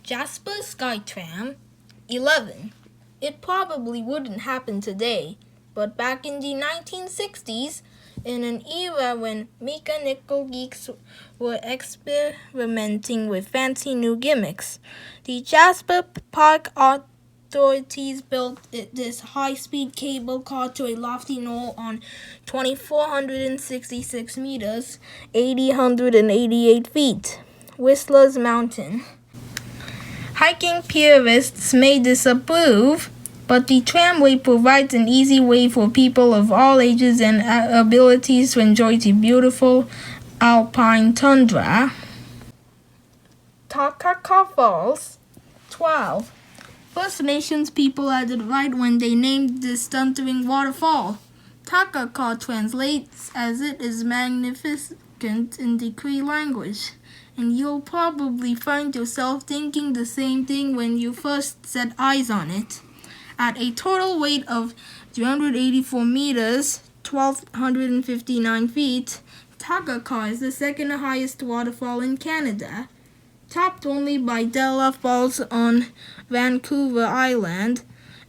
Jasper Skytram, 11. It probably wouldn't happen today, but back in the 1960s, in an era when mechanical geeks were experimenting with fancy new gimmicks, the Jasper Park authorities built this high-speed cable car to a lofty knoll on 2,466 meters, 888 feet, Whistler's Mountain. Hiking purists may disapprove, but the tramway provides an easy way for people of all ages and abilities to enjoy the beautiful alpine tundra. Takakkaw Falls, 12. First Nations people had it right when they named this thundering waterfall. Takakkaw translates as it is magnificent in the Cree language, and you'll probably find yourself thinking the same thing when you first set eyes on it. At a total weight of 384 meters, 1,259 feet, Takakkaw is the second highest waterfall in Canada, topped only by Della Falls on Vancouver Island.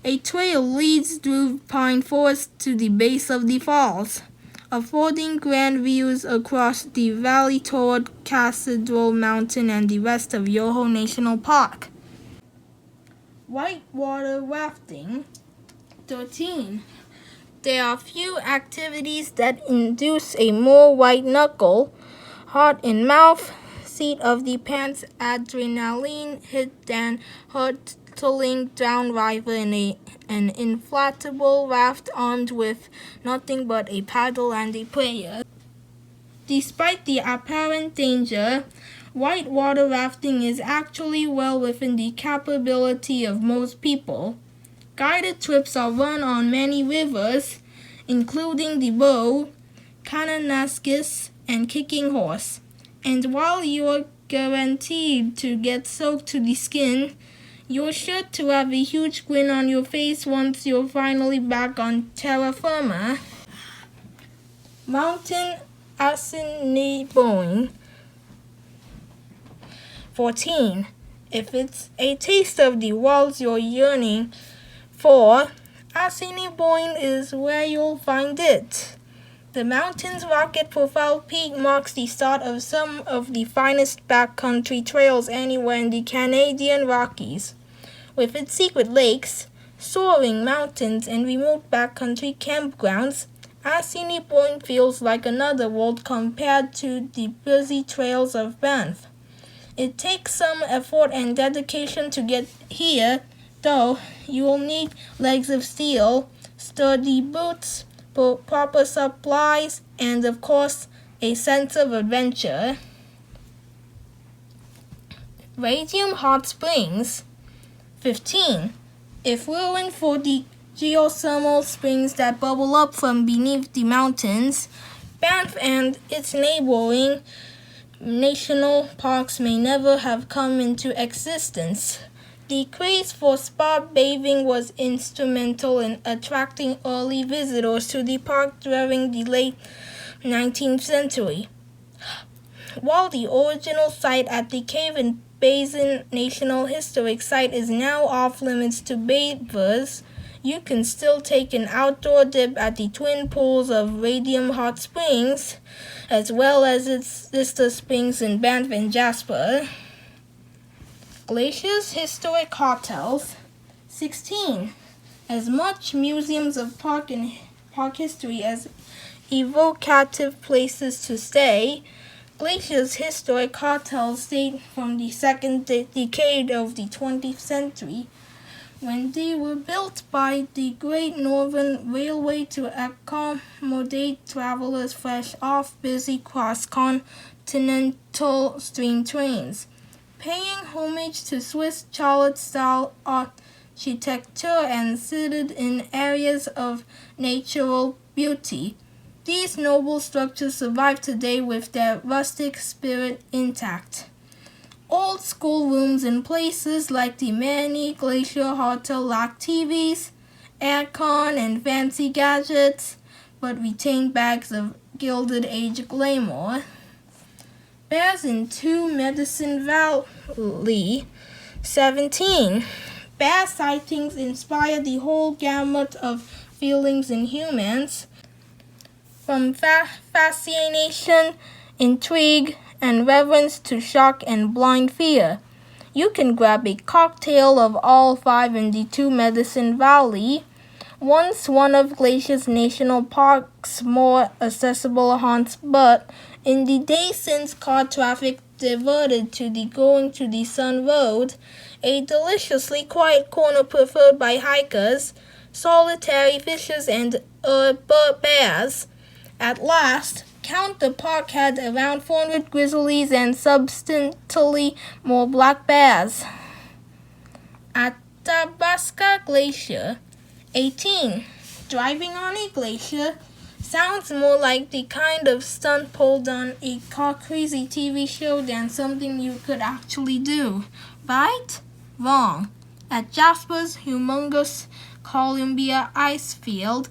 A trail leads through pine forest to the base of the falls, affording grand views across the valley toward Cathedral Mountain and the rest of Yoho National Park. Whitewater rafting, 13. There are few activities that induce a more white-knuckle, heart-in-mouth, seat-of-the-pants adrenaline hit than hurtling downriver in an inflatable raft armed with nothing but a paddle and a prayer. Despite the apparent danger, whitewater rafting is actually well within the capability of most people. Guided trips are run on many rivers, including the Bow, Kananaskis, and Kicking Horse. And while you're guaranteed to get soaked to the skin, you're sure to have a huge grin on your face once you're finally back on terra firma. Mountain Assiniboine, 14. If it's a taste of the walls you're yearning for, Assiniboine is where you'll find it. The mountain's rocket profile peak marks the start of some of the finest backcountry trails anywhere in the Canadian Rockies. With its secret lakes, soaring mountains, and remote backcountry campgrounds, Assiniboine feels like another world compared to the busy trails of Banff. It takes some effort and dedication to get here, though you'll need legs of steel, sturdy boots, proper supplies, and of course, a sense of adventure. Radium Hot Springs, 15. If we're in for the geothermal springs that bubble up from beneath the mountains, Banff and its neighboring national parks may never have come into existence. The craze for spa bathing was instrumental in attracting early visitors to the park during the late 19th century. While the original site at the Cave and Basin National Historic Site is now off-limits to bathers, you can still take an outdoor dip at the twin pools of Radium Hot Springs, as well as its sister springs in Banff and Jasper. Glacier's historic hotels, 16. As much museums of park and park history as evocative places to stay, Glacier's historic hotels date from the second decade of the 20th century, when they were built by the Great Northern Railway to accommodate travelers fresh off busy cross-continental steam trains. Paying homage to Swiss Charlotte-style architecture and seated in areas of natural beauty, these noble structures survive today with their rustic spirit intact. Old school rooms in places like the many Glacier Hotel lack TVs, aircon, and fancy gadgets, but retain bags of Gilded Age glamour. Bears in 2 Medicine Valley, 17. Bear sightings inspire the whole gamut of feelings in humans, from fascination, intrigue, and reverence to shock and blind fear. You can grab a cocktail of all 5 in the 2 Medicine Valley, once one of Glacier's national park's more accessible haunts, but in the days since car traffic diverted to the Going to the Sun Road, a deliciously quiet corner preferred by hikers, solitary fishers, and bears. At last, count the park had around 400 grizzlies and substantially more black bears. Athabasca Glacier. 18. Driving on a glacier sounds more like the kind of stunt pulled on a car-crazy TV show than something you could actually do. Right? Wrong. At Jasper's humongous Columbia ice field,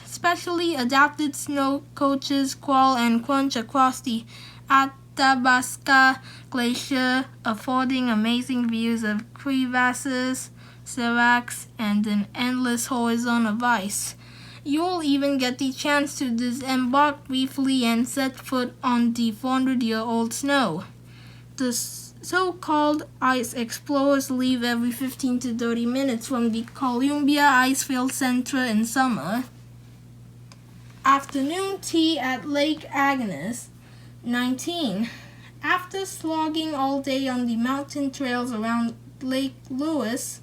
specially adapted snow coaches crawl and crunch across the Athabasca Glacier, affording amazing views of crevasses, seracs, and an endless horizon of ice. You'll even get the chance to disembark briefly and set foot on the 400-year-old snow. The so-called ice explorers leave every 15 to 30 minutes from the Columbia Icefield Center in summer. Afternoon tea at Lake Agnes. 19. After slogging all day on the mountain trails around Lake Lewis,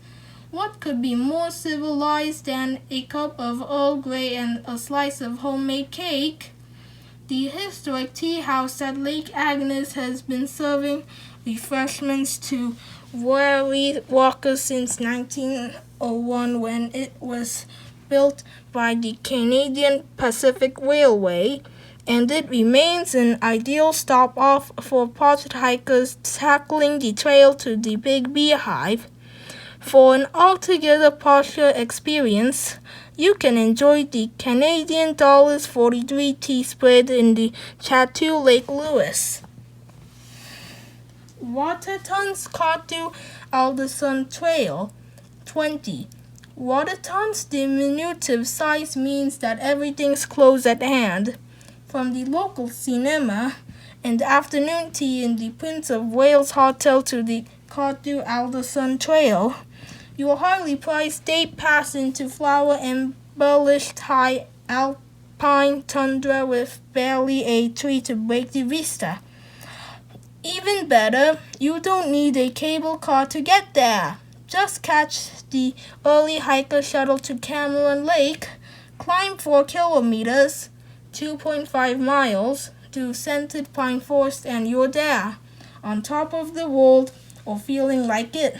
what could be more civilized than a cup of Earl Grey and a slice of homemade cake? The historic tea house at Lake Agnes has been serving refreshments to weary walkers since 1901, when it was built by the Canadian Pacific Railway, and it remains an ideal stop-off for portrait hikers tackling the trail to the Big Beehive. For an altogether partial experience, you can enjoy the Canadian $43 tea spread in the Chateau Lake Lewis. Waterton's Carthew-Alderson Trail. 20. Waterton's diminutive size means that everything's close at hand, from the local cinema and afternoon tea in the Prince of Wales Hotel to the Carthew-Alderson Trail. Your highly priced day pass into flower-embellished high alpine tundra with barely a tree to break the vista. Even better, you don't need a cable car to get there. Just catch the early hiker shuttle to Cameron Lake, climb 4 kilometers, 2.5 miles, to scented pine forest, and you're there, on top of the world, or feeling like it.